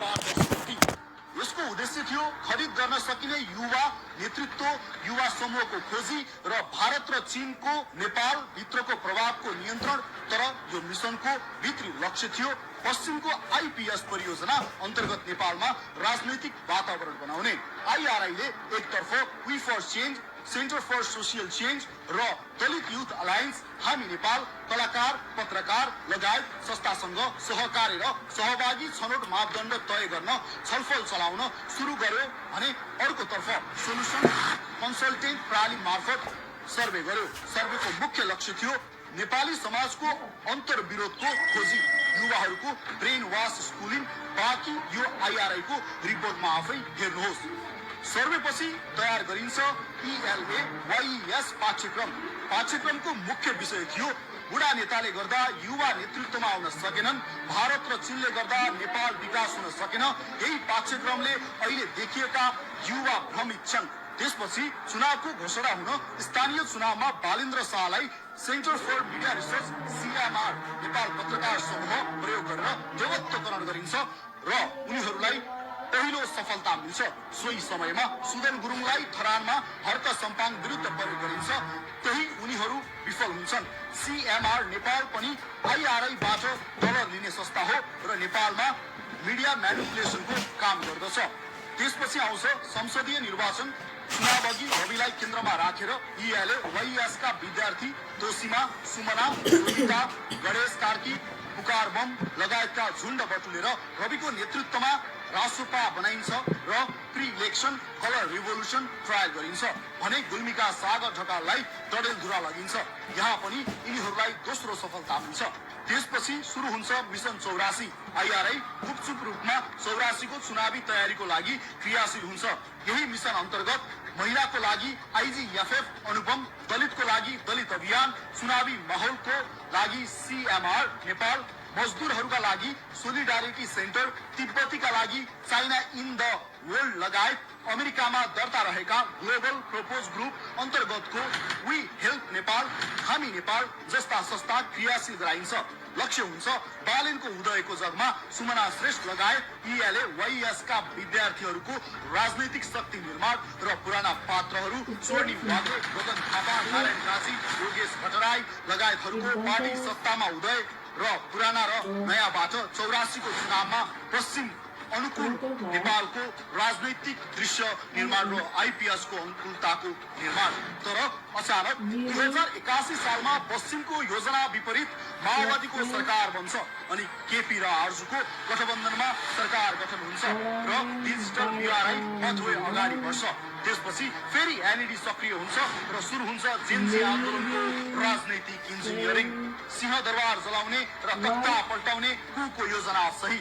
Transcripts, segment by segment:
पारदर्शी। यसको उद्देश्य थियो खरिद गर्न सकिने युवा नेतृत्व, युवा समूहको खोजी र भारत र चीनको नेपाल भित्रको प्रभावको नियन्त्रण। तर यो मिसनको भित्री लक्ष्य थियो पश्चिमको आईपीएस परियोजना अन्तर्गत नेपालमा राजनैतिक वातावरण बनाउने। आईआरआईले एकतर्फ we for change, centre for social change र दलित युथ अलायन्स हामी नेपाल कलाकार, पत्रकार लगायत संस्थासँग सहकारी र सहभागी छनौट मापदण्ड तय गर्न छलफल चलाउन सुरु गर्यो भने अर्कोतर्फ सोलुसन कन्सल्टेन्ट प्रणाली मार्फत सर्वे गर्यो। सर्वेको मुख्य लक्ष्य थियो नेपाली समाजको अन्तर्विरोधको खोजी, युवाहरूको ब्रेन वाश स्कुलिङ। बाँकी यो आईआरआई को रिपोर्टमा आफै हेर्नुहोस्। सर्वेपछि तयार गरिन्छ ELA YES पाठ्यक्रम। पाठ्यक्रमको मुख्य विषय थियो बुढा नेताले गर्दा युवा नेतृत्वमा आउन सकेनन्, भारत र चीनले गर्दा नेपाल विकास हुन सकेन। यही पाठ्यक्रमले अहिले देखिएका युवा भ्रमित छन्। त्यसपछि चुनावको घोषणा हुन स्थानीय चुनावमा बालेन्द्र शाहलाई centre for media research CMR Nepal पत्रकार समूह प्रयोग गरेर देवत्वकरण गरिन्छ र उनीहरूलाई पहिलो सफलता मिल्छ। सोही समयमा सुदन गुरुङलाई धरानमा हर्क सम्पाङ विरुद्ध प्रयोग गरिन्छ, त्यही उनीहरू विफल हुन्छन्। CMR नेपाल पनि आईआरआईबाट डलर लिने संस्था हो र नेपालमा मिडिया म्यानिपुलेसनको काम गर्दछ। त्यसपछि आउँछ संसदीय निर्वाचन। चुनाव अघि रविलाई केन्द्रमा राखेर ELA YES का विद्यार्थी तोसीमा, सुमना, रोहिता, गणेश कार्की, पुकार बम लगायतका झुण्ड बटुलेर रविको नेतृत्वमा रासोपा बनाइन्छ र pre election colour revolution trial गरिन्छ भने गुल्मीका सागर ढकाललाई डडेलधुरा लगिन्छ। यहाँ पनि यिनीहरूलाई दोस्रो सफलता मिल्छ। त्यसपछि सुरु हुन्छ मिसन 84। आईआरआई गुपचुप रूपमा 84 को चुनावी तयारीको लागि क्रियाशील हुन्छ। यही मिसन अन्तर्गत महिलाको लागि IGFF अनुपम, दलितको लागि दलित अभियान, चुनावी माहौलको लागि CMR नेपाल, मजदुरहरूका लागि सोलिडारिटी सेन्टर, तिब्बतीका लागि चाइना इन द वर्ल्ड लगायत अमेरिकामा दर्ता रहेका ग्लोबल प्रपोज ग्रुप अन्तर्गतको वी हेल्प नेपाल, हामी नेपाल जस्ता संस्था क्रियाशील गराइन्छ। लक्ष्य हुन्छ बालेनको उदयको जगमा सुमना श्रेष्ठ लगायत ELA YES का विद्यार्थीहरूको राजनैतिक शक्ति निर्माण र पुराना पात्रहरू स्वर्णिम वाग्ले, गगन थापा, नारायण काजी, योगेश भट्टराई लगायतहरूको पार्टी सत्तामा उदय र पुराना र नयाँबाट 84 को चुनावमा पश्चिम अनुकूल नेपालको राजनैतिक दृश्य निर्माण र आईपीएस को अनुकूलताको निर्माण। तर अचानक 2081 सालमा पश्चिमको योजना विपरीत माओवादीको सरकार बन्छ अनि केपी र आरजुको गठबन्धनमा सरकार गठन हुन्छ र डिजिटल BRI पथवे अगाडि बढ्छ। त्यसपछि फेरि एनईडी सक्रिय हुन्छ र सुरु हुन्छ जेन्जी आन्दोलनको राजनैतिक इन्जिनियरिङ। सिंहदरबार जलाउने र तख्ता पल्टाउने कुको योजना सही।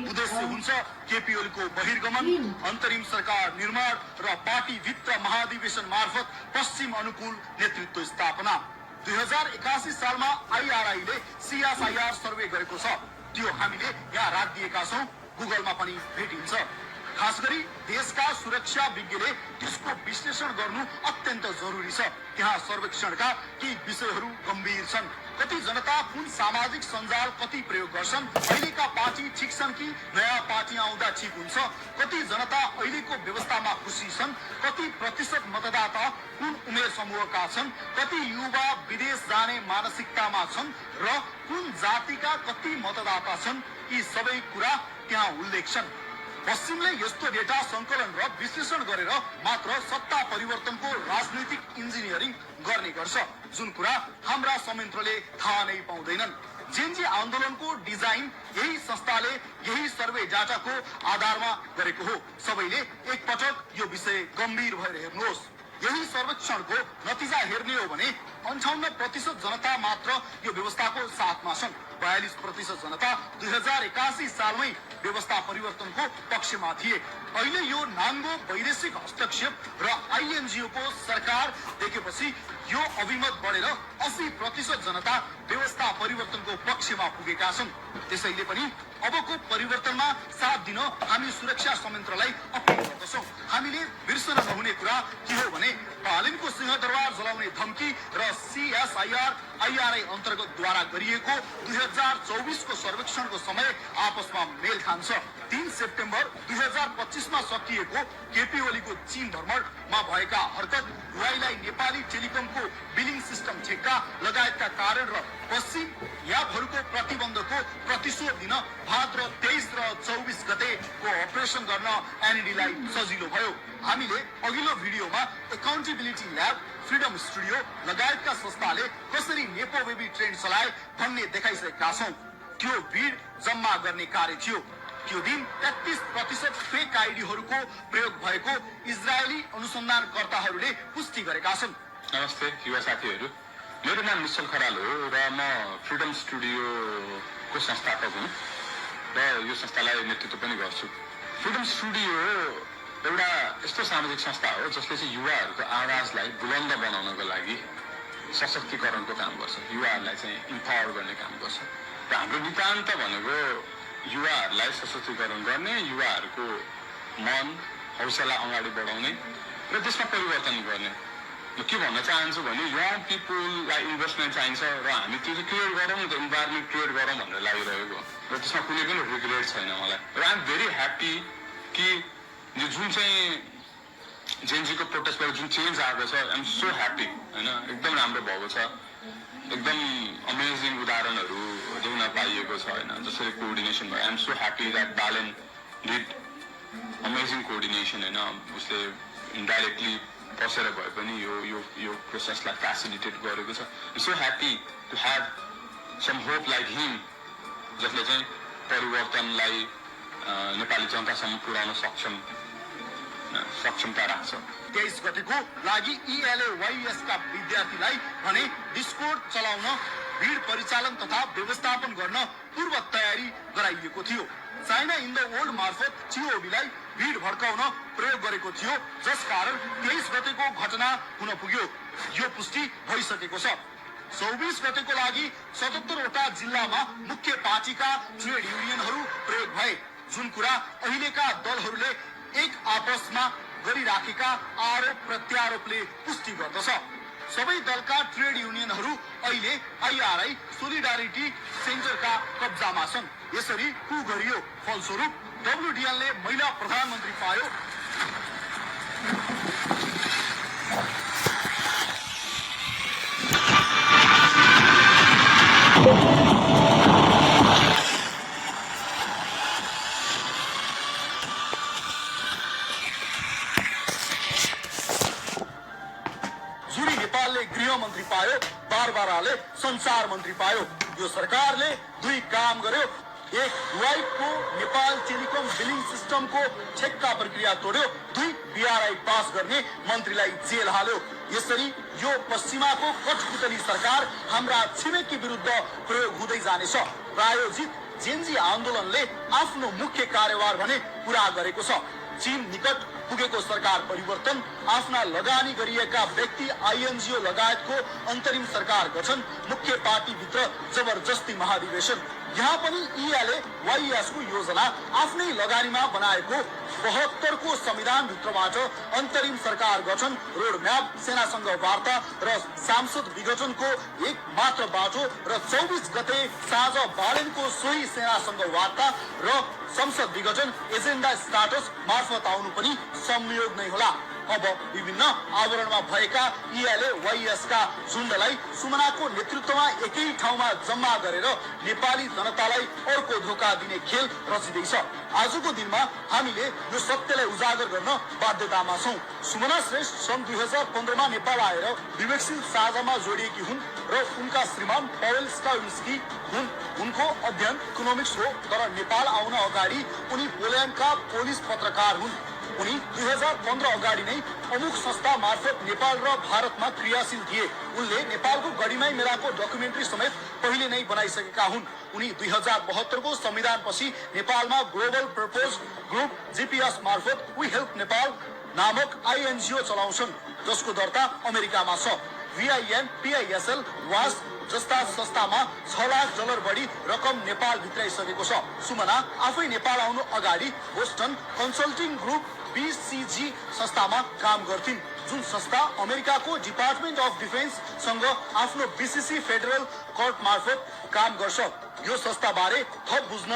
उद्देश्य हुन्छ केपी ओलीको बहिर्गमन, अन्तरिम सरकार निर्माण र पार्टी भित्र महाधिवेशन मार्फत पश्चिम अनुकूल नेतृत्व स्थापना। 2081 सालमा आईआरआईले CSIR सर्वे गरेको छ। त्यो हामीले यहाँ राखिदिएका छौं, गुगलमा पनि भेटिन्छ। खास गरी देशका सुरक्षा विज्ञले त्यसको विश्लेषण गर्नु अत्यन्त जरुरी छ। त्यहाँ सर्वेक्षणका केही विषयहरू गम्भीर छन्। कति जनता कुन सामाजिक सञ्जाल कति प्रयोग गर्छन्, अहिलेका पार्टी ठिक छन् कि नयाँ पार्टी आउँदा ठिक हुन्छ, कति जनता अहिलेको व्यवस्थामा खुसी छन्, कति प्रतिशत मतदाता कुन उमेर समूहका छन्, कति युवा विदेश जाने मानसिकतामा छन् र कुन जातिका कति मतदाता छन्, यी सबै कुरा त्यहाँ उल्लेख छन्। पश्चिमले यस्तो डेटा संकलन र विश्लेषण गरेर मात्र सत्ता परिवर्तनको राजनैतिक इन्जिनियरिङ गर्ने गर्छ, जुन कुरा हाम्रा संयन्त्रले थाहा नै पाउँदैनन्। जेन्जी आन्दोलनको डिजाइन यही संस्थाले यही सर्वे डाटाको आधारमा गरेको हो। सबैले एकपटक यो विषय गम्भीर भएर हेर्नुहोस्। यही सर्वेक्षणको नतिजा हेर्ने हो भने 58% जनता मात्र यो व्यवस्थाको साथमा छन्। 42% जनता 2081 सालमै व्यवस्था परिवर्तनको पक्षमा थिए। अहिले यो नाङ्गो वैदेशिक हस्तक्षेप र INGO को सरकार देखेपछि यो अभिमत बढेर 80% जनता व्यवस्था परिवर्तनको पक्षमा पुगेका छन्। त्यसैले पनि अबको परिवर्तनमा साथ दिन हामी सुरक्षा संयन्त्रलाई अपिल गर्दछौं। हामीले बिर्सन नहुने कुरा के हो भने बालेनको सिंहदरबार जलाउने धम्की र CSIR IRI अन्तर्गतद्वारा गरिएको 2024 को सर्वेक्षणको समय आपसमा मेल खान्छ। 3 सेप्टेम्बर 2025 मा सकिएको केपी ओलीको चीन भ्रमणमा भएका हरकत युआईलाई नेपाली टेलिकमको बिलिङ सिस्टम ठेक्का लगायतका कारण र पश्चिम यापहरूको प्रतिबन्धको प्रतिशोध दिन भाद्र 23 र 24 गतेको अपरेसन गर्न एनईडीलाई सजिलो भयो। हामीले अघिल्लो भिडियोमा एकाउन्टेबिलिटी ल्याब, फ्रिडम स्टुडियो लगायतका संस्थाले कसरी नेपो बेबी ट्रेन चलाए भन्ने देखाइसकेका छौं। त्यो भिड जम्मा गर्ने कार्य थियो। त्यो दिन 33% फेक आइडीहरूको प्रयोग भएको इजरायली अनुसन्धानकर्ताहरूले पुष्टि गरेका छन्। नमस्ते युवा साथीहरू, मेरो नाम निश्चल खराल हो र म फ्रिडम स्टुडियोको संस्थापक हुँ र यो संस्थालाई नेतृत्व पनि गर्छु। फ्रिडम स्टुडियो एउटा यस्तो सामाजिक संस्था हो जसले चाहिँ युवाहरूको आवाजलाई बुलन्द बनाउनको लागि सशक्तिकरणको काम गर्छ, युवाहरूलाई चाहिँ इम्पावर गर्ने काम गर्छ। र हाम्रो नितान्त भनेको युवाहरूलाई सशक्तिकरण गर्ने, युवाहरूको मन हौसला अगाडि बढाउने र त्यसमा परिवर्तन गर्ने। म के भन्न चाहन्छु भने यङ पिपुललाई इन्भेस्टमेन्ट चाहिन्छ र हामी त्यो चाहिँ क्रिएट गरौँ, त इन्भाइरोमेन्ट क्रिएट गरौँ भनेर लागिरहेको र त्यसमा कुनै पनि रिग्रेट छैन मलाई। र आइ एम भेरी ह्याप्पी कि यो जुन चाहिँ जेएनजीको प्रोटेस्टबाट जुन चेन्ज आएको छ, आइ एम सो ह्याप्पी होइन। एकदम राम्रो भएको छ, एकदम अमेजिङ उदाहरणहरू देख्न पाइएको छ होइन। जसरी कोअर्डिनेसन भयो, I am so happy that Balen did amazing coordination होइन। उसले इन्डाइरेक्टली बसेर भए पनि यो प्रोसेसलाई फेसिलिटेट गरेको छ। So happy to have some hope like him, जसले चाहिँ परिवर्तनलाई नेपाली जनतासम्म पुर्याउन सक्षमता राख्छ। 23 गतेको लागि ELAYS का विद्यार्थीलाई भने डिस्कोर्ड चलाउन, भिड परिचालन तथा व्यवस्थापन गर्न पूर्व तयारी गराइएको थियो। चाइना इन द वर्ल्ड मार्फत TOB-लाई भिड भड्काउन प्रयोग गरेको थियो, जसकारण 23 गतेको घटना हुन पुग्यो। यो पुष्टि भइसकेको छ। 24 गतेको लागि 77 वटा जिल्लामा मुख्य पार्टीका ट्रेड युनियनहरू प्रयोग भए, जुन कुरा अहिलेका दलहरूले एक आपसमा गरिराखेका आरोप प्रत्यारोपले पुष्टि गर्दछ। सबै दलका ट्रेड युनियनहरू अहिले IRI सोलिडारिटी सेन्टरका कब्जामा छन्। यसरी कु गरियो, फलस्वरूप WDLले महिला प्रधानमन्त्री पायो। जुरी नेपालले गृह मन्त्री पायो, बारबाराले संचार मन्त्री पायो। यो सरकारले दुई काम गर्यो। एक, युआईको नेपाल टेलिकम बिलिङ सिस्टमको ठेक्का प्रक्रिया तोड्यो। दुई, BRI पास गर्ने मन्त्रीलाई जेल हाल्यो। यसरी यो पश्चिमाको कठपुतली सरकार हाम्रा छिमेकी विरुद्ध प्रयोग हुँदै जानेछ। प्रायोजित जेनजी आन्दोलनले आफ्नो मुख्य कार्यभार भने पूरा गरेको छ। चीन निकट पुगेको सरकार परिवर्तन, आफ्ना लगानी गरिएका व्यक्ति INGO लगायतको अन्तरिम सरकार गठन, मुख्य पार्टीभित्र जबरजस्ती महाधिवेशन। यहाँ पनि ELAYS को योजना आफ्नै लगानीमा बनाएको 72 को संविधान भित्रबाट अन्तरिम सरकार गठन, रोडम्याप, सेनासँग वार्ता र सांसद विघटनको एक मात्र बाटो र 24 गते साँझ बालेनको सोही सेनासँग वार्ता र संसद विघटन एजेन्डा स्टाटस मार्फत आउनु पनि संयोग नै होला। अब विभिन्न आवरणमा भएका ELAYS का झुण्डलाई सुमनाको नेतृत्वमा एकै ठाउँमा जम्मा गरेर नेपाली जनतालाई अर्को धोका दिने खेल रचिँदैछ। आजको दिनमा हामीले यो सत्यलाई उजागर गर्न बाध्यतामा छौं। सुमना श्रेष्ठ सन् 2015 मा नेपाल आएर विवेकशील साझामा जोडिएकी हुन् र उनका श्रीमान पवेल स्टाविन्स्की हुन्। उनको अध्ययन इकोनोमिक्स हो, तर नेपाल आउन अगाडि उनी पोल्यान्डका पोलिस पत्रकार हुन्। उनी 2015 अगाडि नै अमुक संस्था मार्फत नेपाल र भारतमा क्रियाशील थिए। उनले नेपालको गढीमाई मेलाको डकुमेन्ट्री समेत पहिले नै बनाइसकेका हुन्। उनी 2072 को संविधानपछि नेपालमा ग्लोबल प्रपोज ग्रुप GPS मार्फत वी हेल्प नेपाल नामक INGO चलाउँछन्, जसको दर्ता अमेरिकामा छ। VIN, PISL, वास जस्ता संस्थामा $6 लाख बढी रकम नेपाल भित्राइसकेको छ। सुमना आफै नेपाल आउनु अगाडि बोस्टन कन्सल्टिङ ग्रुप BCG संस्थामा काम गर्थिन्, जुन संस्था अमेरिकाको डिपार्टमेन्ट अफ डिफेन्स सँग आफ्नो BCC फेडरल कोर्ट मार्फत काम गर्छ। यो संस्था बारे थप बुझ्न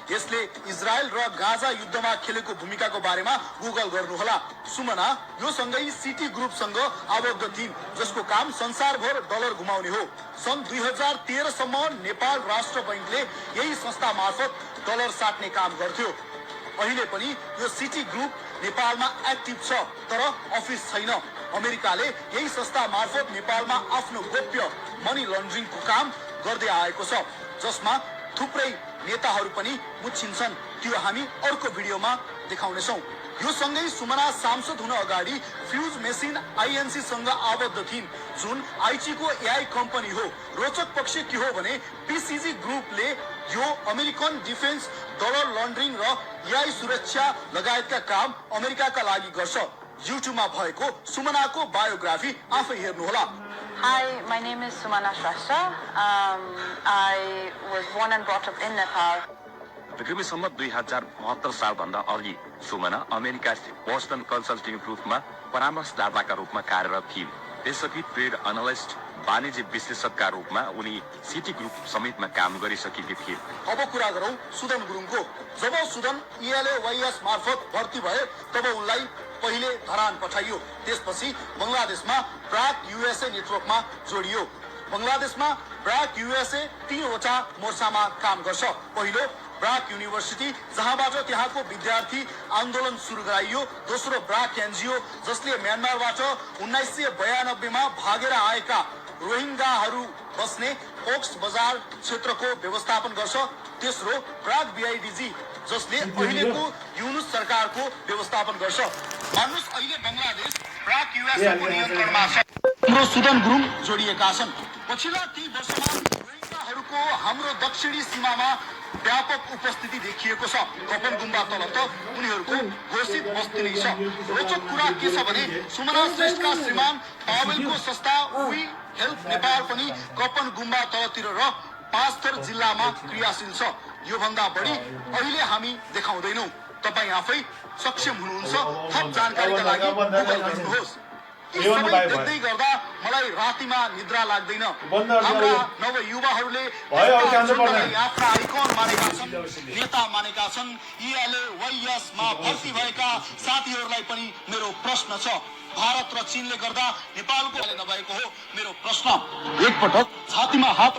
यसले इजरायल र गाजा युद्धमा खेलेको भूमिकाको बारेमा गुगल गर्नुहोला। सुमना यो सँगै सिटी ग्रुपसँग आबद्ध थिइन्, जसको काम संसारभर डलर घुमाउने हो। सन् 2013 सम्म नेपाल राष्ट्र बैंकले यही संस्था मार्फत डलर साट्ने काम गर्थ्यो। अहिले पनि यो सिटी ग्रुप नेपालमा एक्टिभ छ, तर अफिस छैन। अमेरिकाले यही संस्था मार्फत नेपालमा आफ्नो गोप्य मनी लन्ड्रिङको काम गर्दै आएको छ, जसमा थुप्रै नेताहरू पनि मुछिन्छन्। त्यो हामी अर्को भिडियोमा देखाउनेछौँ। यो सँगै सुमना सांसद हुन अगाडि फ्युज मेसिन आईएनसी सँग आबद्ध थिइन्, जुन आइचीको एआई कम्पनी हो। रोचक पक्ष के हो भने पीसीजी ग्रुपले यो अमेरिकन डिफेन्स, डलर लन्ड्रिङ र एआई सुरक्षा लगायतका काम अमेरिकाका लागि गर्छ। युट्युबमा भएको सुमनाको बायोग्राफी आफै हेर्नुहोला। Hi, my name is Sumana Shrestha. I was born and brought up in Nepal. पृथ्वीसम्म 2072 सालभन्दा अघि सुमना अमेरिका स्थित बोस्टन कन्सल्टिङ ग्रुपमा परामर्शदाताका रूपमा कार्यरत थिइन्। त्यसअघि ट्रेड एनालिस्ट, वाणिज्य विश्लेषकका रूपमा उनी सिटी ग्रुप समेतमा काम गरिसकेकी थिए। अब कुरा गरौं सुदन गुरुङको। जब सुदन ELAYS मार्फत भर्ती भए तब उनलाई पहिले धरान पठाइयो। त्यसपछि बंगलादेशमा ब्राक USA नेटवर्कमा जोडियो। बंगलादेशमा ब्राक USA 3 वटा मोर्चामा काम गर्छ। पहिलो ब्राक युनिभर्सिटी, जहाँबाट त्यहाँको विद्यार्थी आन्दोलन सुरु गराइयो। दोस्रो ब्राक एनजीओ, जसले म्यानमारबाट 1992 मा भागेर आएका रोहिंग्याहरू बस्ने ओक्स बजार क्षेत्रको व्यवस्थापन गर्छ। तेस्रो ब्राक BIDG, जसले अहिलेको युनुस सरकारको व्यवस्थापन गर्छ। मानुस अहिले बंगलादेश ब्राक USA को नियन्त्रणमा छ। हाम्रो सुदन गुरुङ जोडिएका छन्। पछिल्ला केही वर्षमा रोहिंग्याहरूको हाम्रो दक्षिणी सीमामा व्यापक उपस्थिति देखिएको छ। कपन गुम्बा तल त उनीहरूको घोषित बस्ती नै छ। रोचक कुरा के छ भने सुमना श्रेष्ठका श्रीमान पावेलको संस्था वी हेल्प नेपाल पनि कपन गुम्बा तलतिर र पाँचथर जिल्लामा क्रियाशील छ। यो भन्दा बढी अहिले हामी देखाउँदैनौँ। तपाईँ आफै सक्षम हुनुहुन्छ। थप जानकारीका लागि गुगल गर्नुहोस्। यी सबै देख्दै गर्दा मलाई रातिमा निद्रा लाग्दैन। हाम्रा नवयुवाहरूले आफ्ना आइकन मानेका छन्, नेता मानेका छन्। ELAYS मा भर्ती भएका साथीहरूलाई पनि मेरो प्रश्न छ, भारत र चीनले गर्दा नेपालको नभएको हो मेरो प्रश्न। एकपटक छातीमा हात